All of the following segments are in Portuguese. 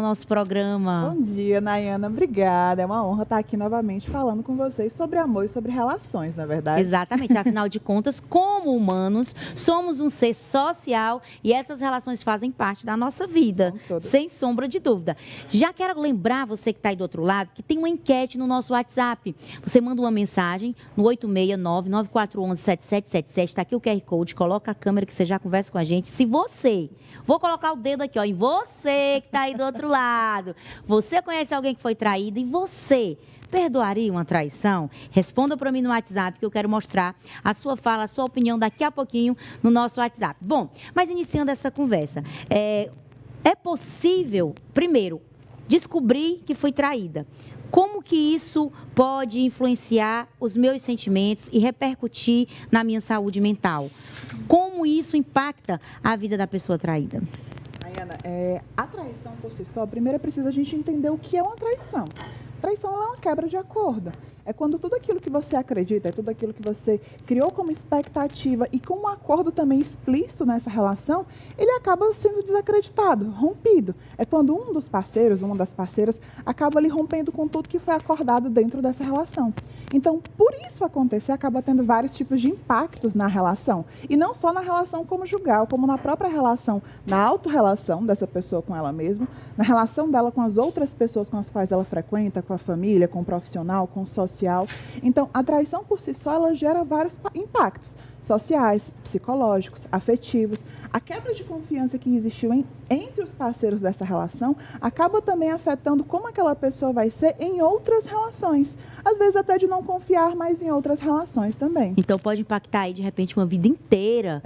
Nosso programa. Bom dia, Nayana. Obrigada. É uma honra estar aqui novamente falando com vocês sobre amor e sobre relações, na verdade. Exatamente. Afinal de contas, como humanos, somos um ser social e essas relações fazem parte da nossa vida, sem sombra de dúvida. Já quero lembrar você que está aí do outro lado que tem uma enquete no nosso WhatsApp. Você manda uma mensagem no 869-9411-7777. Está aqui o QR Code. Coloca a câmera que você já conversa com a gente. Se você... Vou colocar o dedo aqui, ó, em você que está aí do outro lado. Você conhece alguém que foi traído e você perdoaria uma traição? Responda para mim no WhatsApp que eu quero mostrar a sua fala, a sua opinião daqui a pouquinho no nosso WhatsApp. Bom, mas iniciando essa conversa, é possível, primeiro, descobrir que fui traída. Como que isso pode influenciar os meus sentimentos e repercutir na minha saúde mental? Como isso impacta a vida da pessoa traída? Nayana, a traição por si só, primeiro precisa a gente entender o que é uma traição. Traição é uma quebra de acordo. É quando tudo aquilo que você acredita, é tudo aquilo que você criou como expectativa e com um acordo também explícito nessa relação, ele acaba sendo desacreditado, rompido. É quando um dos parceiros, uma das parceiras, acaba ali rompendo com tudo que foi acordado dentro dessa relação. Então, por isso acontecer, acaba tendo vários tipos de impactos na relação. E não só na relação conjugal, como na própria relação, na autorrelação dessa pessoa com ela mesma, na relação dela com as outras pessoas com as quais ela frequenta, com a família, com o profissional, com o social. Então, a traição por si só, ela gera vários impactos sociais, psicológicos, afetivos. A quebra de confiança que existiu entre os parceiros dessa relação acaba também afetando como aquela pessoa vai ser em outras relações. Às vezes até de não confiar mais em outras relações também. Então pode impactar aí, de repente, uma vida inteira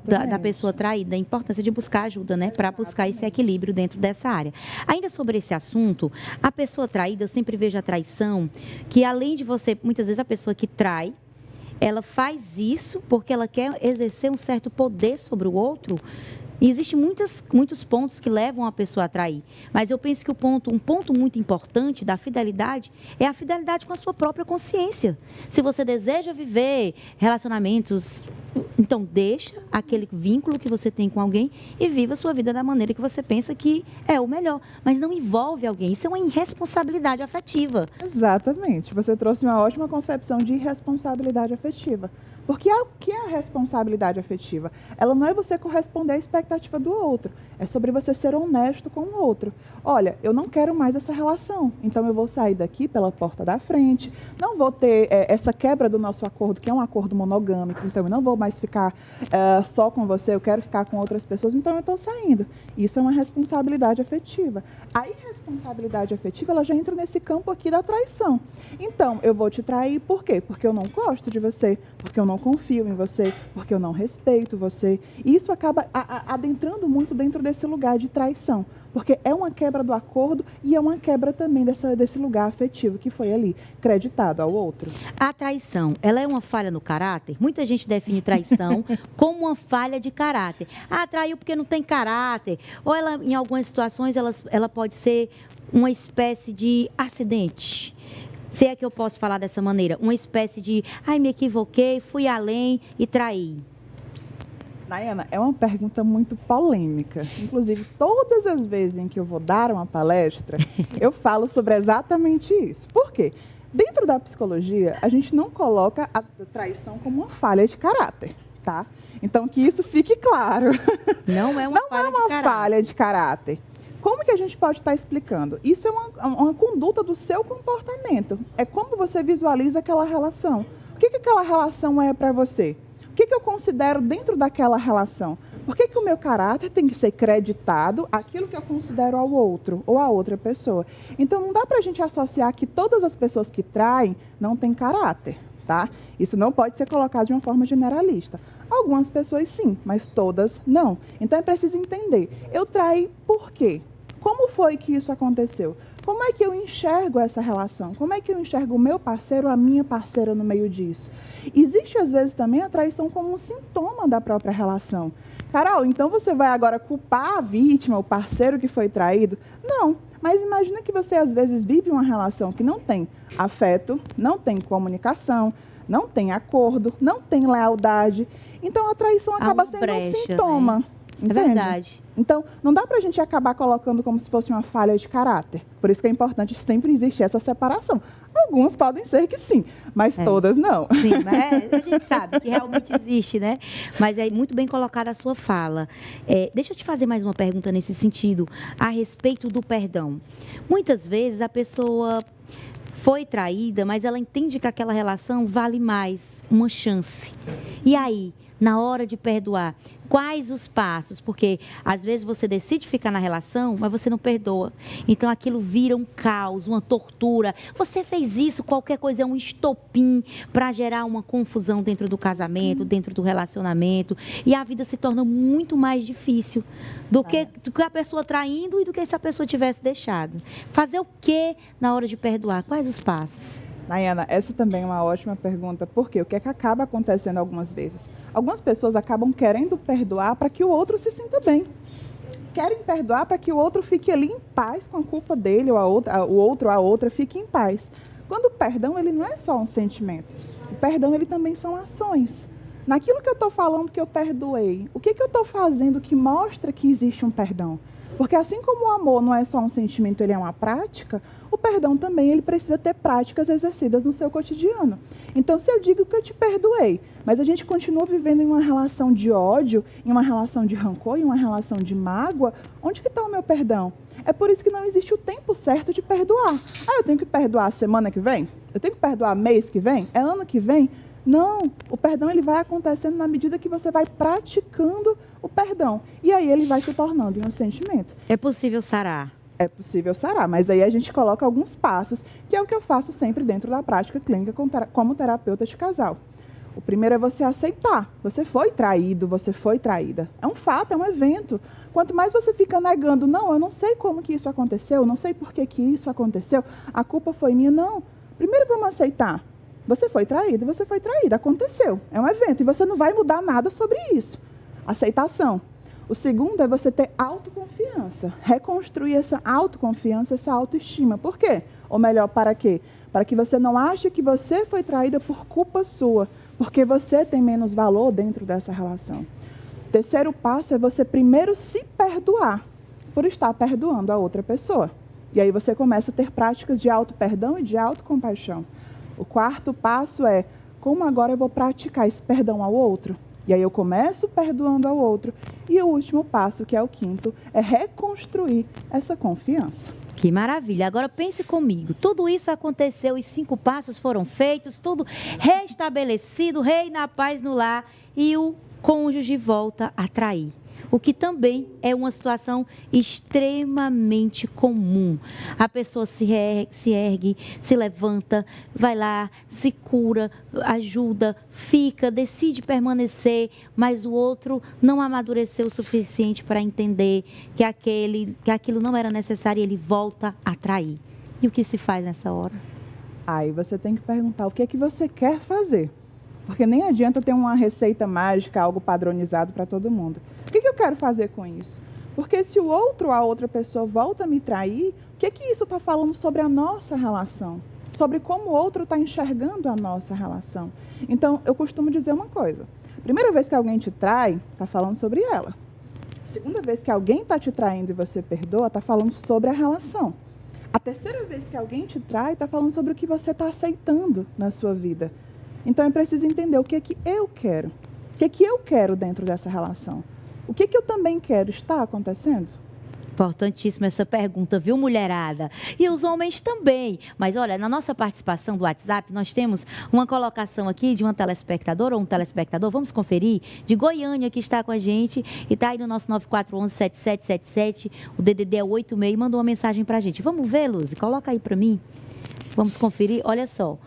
da pessoa traída. A importância de buscar ajuda, né? Para buscar esse equilíbrio dentro dessa área. Ainda sobre esse assunto, a pessoa traída, eu sempre vejo a traição, que além de você, muitas vezes a pessoa que trai, ela faz isso porque ela quer exercer um certo poder sobre o outro. E existem muitos pontos que levam a pessoa a trair. Mas eu penso que um ponto muito importante da fidelidade é a fidelidade com a sua própria consciência. Se você deseja viver relacionamentos, então deixa aquele vínculo que você tem com alguém e viva a sua vida da maneira que você pensa que é o melhor. Mas não envolve alguém. Isso é uma irresponsabilidade afetiva. Exatamente. Você trouxe uma ótima concepção de irresponsabilidade afetiva. Porque o que é a responsabilidade afetiva? Ela não é você corresponder à expectativa do outro. É sobre você ser honesto com o outro. Olha, eu não quero mais essa relação, então eu vou sair daqui pela porta da frente, não vou ter essa quebra do nosso acordo, que é um acordo monogâmico, então eu não vou mais ficar só com você, eu quero ficar com outras pessoas, então eu estou saindo. Isso é uma responsabilidade afetiva. A irresponsabilidade afetiva, ela já entra nesse campo aqui da traição. Então, eu vou te trair por quê? Porque eu não gosto de você, porque eu não confio em você, porque eu não respeito você. E isso acaba adentrando muito dentro desse lugar de traição, porque é uma quebra do acordo e é uma quebra também desse lugar afetivo que foi ali, creditado ao outro. A traição, ela é uma falha no caráter? Muita gente define traição como uma falha de caráter. Ah, traiu porque não tem caráter. Ou ela, em algumas situações, ela pode ser uma espécie de acidente. Se é que eu posso falar dessa maneira, uma espécie de, ai, me equivoquei, fui além e traí. Nayana, é uma pergunta muito polêmica. Inclusive, todas as vezes em que eu vou dar uma palestra, eu falo sobre exatamente isso. Por quê? Dentro da psicologia, a gente não coloca a traição como uma falha de caráter, tá? Então, que isso fique claro. Não é uma falha de caráter. Como que a gente pode estar explicando? Isso é uma conduta do seu comportamento. É como você visualiza aquela relação. O que aquela relação é para você? O que eu considero dentro daquela relação? Por que o meu caráter tem que ser creditado àquilo que eu considero ao outro ou à outra pessoa? Então, não dá para a gente associar que todas as pessoas que traem não têm caráter, tá? Isso não pode ser colocado de uma forma generalista. Algumas pessoas sim, mas todas não. Então, é preciso entender. Eu traí por quê? Como foi que isso aconteceu? Como é que eu enxergo essa relação? Como é que eu enxergo o meu parceiro, a minha parceira no meio disso? Existe, às vezes, também a traição como um sintoma da própria relação. Carol, então você vai agora culpar a vítima, o parceiro que foi traído? Não, mas imagina que você, às vezes, vive uma relação que não tem afeto, não tem comunicação, não tem acordo, não tem lealdade. Então, a traição acaba sendo um sintoma. Né? Entende? É verdade. Então, não dá pra gente acabar colocando como se fosse uma falha de caráter. Por isso que é importante sempre existir essa separação. Algumas podem ser que sim, mas todas não. Sim, mas a gente sabe que realmente existe, né? Mas é muito bem colocada a sua fala. Deixa eu te fazer mais uma pergunta nesse sentido, a respeito do perdão. Muitas vezes a pessoa foi traída, mas ela entende que aquela relação vale mais, uma chance. E aí, na hora de perdoar, quais os passos? Porque às vezes você decide ficar na relação, mas você não perdoa. Então aquilo vira um caos, uma tortura. Você fez isso, qualquer coisa é um estopim para gerar uma confusão dentro do casamento, dentro do relacionamento. E a vida se torna muito mais difícil do que a pessoa traindo e do que se a pessoa tivesse deixado. Fazer o que na hora de perdoar? Quais os passos? Nayana, essa também é uma ótima pergunta, porque o que é que acaba acontecendo algumas vezes? Algumas pessoas acabam querendo perdoar para que o outro se sinta bem. Querem perdoar para que o outro fique ali em paz com a culpa dele, ou o outro ou a outra fique em paz. Quando o perdão, ele não é só um sentimento. O perdão, ele também são ações. Naquilo que eu estou falando que eu perdoei, o que eu estou fazendo que mostra que existe um perdão? Porque assim como o amor não é só um sentimento, ele é uma prática, o perdão também ele precisa ter práticas exercidas no seu cotidiano. Então, se eu digo que eu te perdoei, mas a gente continua vivendo em uma relação de ódio, em uma relação de rancor, em uma relação de mágoa, onde que está o meu perdão? É por isso que não existe o tempo certo de perdoar. Eu tenho que perdoar semana que vem? Eu tenho que perdoar mês que vem? É ano que vem? Não, o perdão ele vai acontecendo na medida que você vai praticando o perdão. E aí ele vai se tornando um sentimento. É possível sarar? É possível sarar, mas aí a gente coloca alguns passos, que é o que eu faço sempre dentro da prática clínica como terapeuta de casal. O primeiro é você aceitar. Você foi traído, você foi traída. É um fato, é um evento. Quanto mais você fica negando, não, eu não sei como que isso aconteceu, não sei por que isso aconteceu, a culpa foi minha, não. Primeiro vamos aceitar. Você foi traído, aconteceu. É um evento e você não vai mudar nada sobre isso. Aceitação. O segundo é você ter autoconfiança. Reconstruir essa autoconfiança, essa autoestima. Por quê? Ou melhor, para quê? Para que você não ache que você foi traída por culpa sua, porque você tem menos valor dentro dessa relação. O terceiro passo é você primeiro se perdoar por estar perdoando a outra pessoa. E aí você começa a ter práticas de auto-perdão e de autocompaixão. O quarto passo é, como agora eu vou praticar esse perdão ao outro? E aí eu começo perdoando ao outro. E o último passo, que é o quinto, é reconstruir essa confiança. Que maravilha. Agora pense comigo. Tudo isso aconteceu, os 5 passos foram feitos, tudo restabelecido, reina a paz no lar e o cônjuge volta a trair. O que também é uma situação extremamente comum. A pessoa se ergue, se levanta, vai lá, se cura, ajuda, fica, decide permanecer, mas o outro não amadureceu o suficiente para entender que aquilo não era necessário e ele volta a trair. E o que se faz nessa hora? Aí você tem que perguntar o que é que você quer fazer. Porque nem adianta ter uma receita mágica, algo padronizado para todo mundo. O que eu quero fazer com isso? Porque se o outro ou a outra pessoa volta a me trair, o que isso está falando sobre a nossa relação? Sobre como o outro está enxergando a nossa relação? Então, eu costumo dizer uma coisa. A primeira vez que alguém te trai, está falando sobre ela. A segunda vez que alguém está te traindo e você perdoa, está falando sobre a relação. A terceira vez que alguém te trai, está falando sobre o que você está aceitando na sua vida. Então, é preciso entender o que é que eu quero. O que é que eu quero dentro dessa relação. O que eu também quero está acontecendo? Importantíssima essa pergunta, viu, mulherada? E os homens também. Mas, olha, na nossa participação do WhatsApp, nós temos uma colocação aqui de uma telespectadora ou um telespectador, vamos conferir, de Goiânia, que está com a gente e está aí no nosso 9411-7777, o DDD é 86, e mandou uma mensagem para a gente. Vamos ver, Luz? Coloca aí para mim. Vamos conferir, olha só.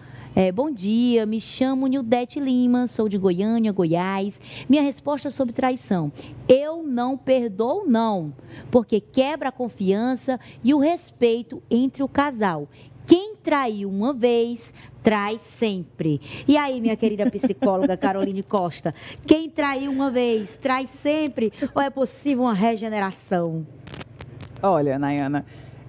Bom dia, me chamo Nildete Lima, sou de Goiânia, Goiás. Minha resposta sobre traição. Eu não perdoo, não, porque quebra a confiança e o respeito entre o casal. Quem traiu uma vez, trai sempre. E aí, minha querida psicóloga Caroline Costa, quem traiu uma vez, trai sempre ou é possível uma regeneração? Olha, Nayana,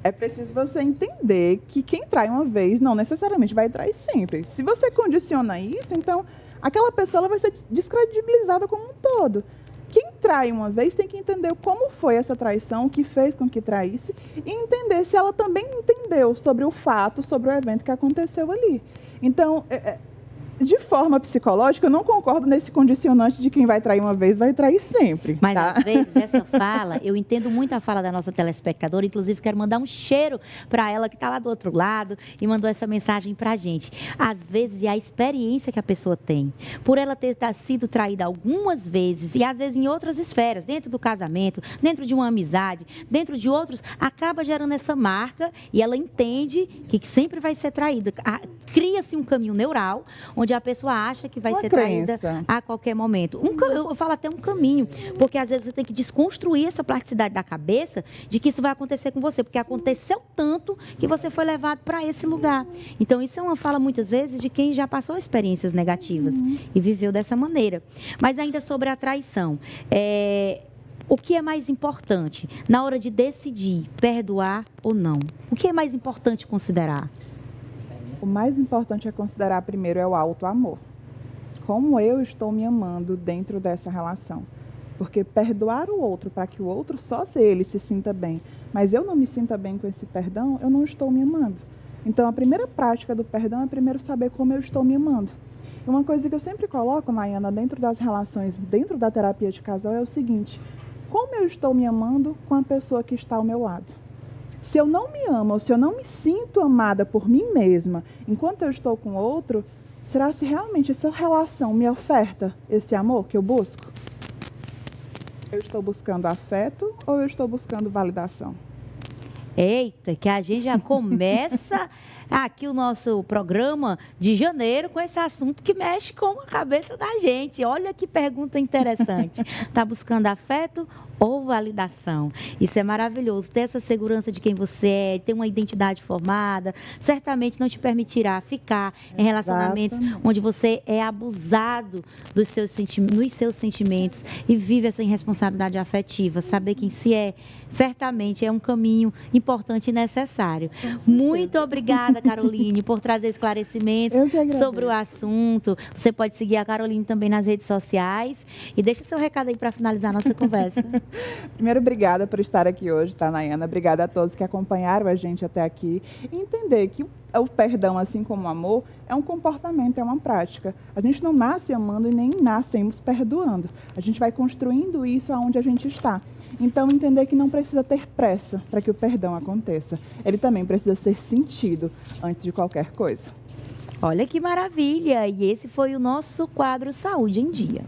é preciso você entender que quem trai uma vez não necessariamente vai trair sempre. Se você condiciona isso, então aquela pessoa ela vai ser descredibilizada como um todo. Quem trai uma vez tem que entender como foi essa traição, o que fez com que traísse, e entender se ela também entendeu sobre o fato, sobre o evento que aconteceu ali. Então, de forma psicológica, eu não concordo nesse condicionante de quem vai trair uma vez, vai trair sempre. Mas, tá? às vezes, essa fala, eu entendo muito a fala da nossa telespectadora, inclusive quero mandar um cheiro para ela que está lá do outro lado e mandou essa mensagem para a gente. Às vezes, é a experiência que a pessoa tem, por ela ter sido traída algumas vezes, e às vezes em outras esferas, dentro do casamento, dentro de uma amizade, dentro de outros, acaba gerando essa marca e ela entende que sempre vai ser traída. Cria-se um caminho neural, onde a pessoa acha que vai ser traída a qualquer momento. Eu falo até um caminho, porque às vezes você tem que desconstruir essa plasticidade da cabeça de que isso vai acontecer com você, porque aconteceu tanto que você foi levado para esse lugar. Então, isso é uma fala, muitas vezes, de quem já passou experiências negativas e viveu dessa maneira. Mas ainda sobre a traição, o que é mais importante na hora de decidir perdoar ou não? O que é mais importante considerar? O mais importante a considerar primeiro é o auto-amor. Como eu estou me amando dentro dessa relação. Porque perdoar o outro para que o outro só ele se sinta bem, mas eu não me sinta bem com esse perdão, eu não estou me amando. Então, a primeira prática do perdão é primeiro saber como eu estou me amando. E uma coisa que eu sempre coloco, Nayana, dentro das relações, dentro da terapia de casal, é o seguinte: como eu estou me amando com a pessoa que está ao meu lado? Se eu não me amo, ou se eu não me sinto amada por mim mesma, enquanto eu estou com outro, será se realmente essa relação me oferta esse amor que eu busco? Eu estou buscando afeto ou eu estou buscando validação? Eita, que a gente já começa aqui o nosso programa de janeiro com esse assunto que mexe com a cabeça da gente. Olha que pergunta interessante. Está buscando afeto ou validação? Isso é maravilhoso. Ter essa segurança de quem você é, ter uma identidade formada, certamente não te permitirá ficar em relacionamentos onde você é abusado nos seus sentimentos e vive essa irresponsabilidade afetiva. Saber quem se é, certamente é um caminho importante e necessário. Muito obrigada, Caroline, por trazer esclarecimentos sobre o assunto. Você pode seguir a Caroline também nas redes sociais. E deixa seu recado aí para finalizar a nossa conversa. Primeiro, obrigada por estar aqui hoje, tá, Nayana? Obrigada a todos que acompanharam a gente até aqui. E entender que o perdão, assim como o amor, é um comportamento, é uma prática. A gente não nasce amando e nem nascemos perdoando. A gente vai construindo isso aonde a gente está. Então, entender que não precisa ter pressa para que o perdão aconteça. Ele também precisa ser sentido antes de qualquer coisa. Olha que maravilha! E esse foi o nosso quadro Saúde em Dia.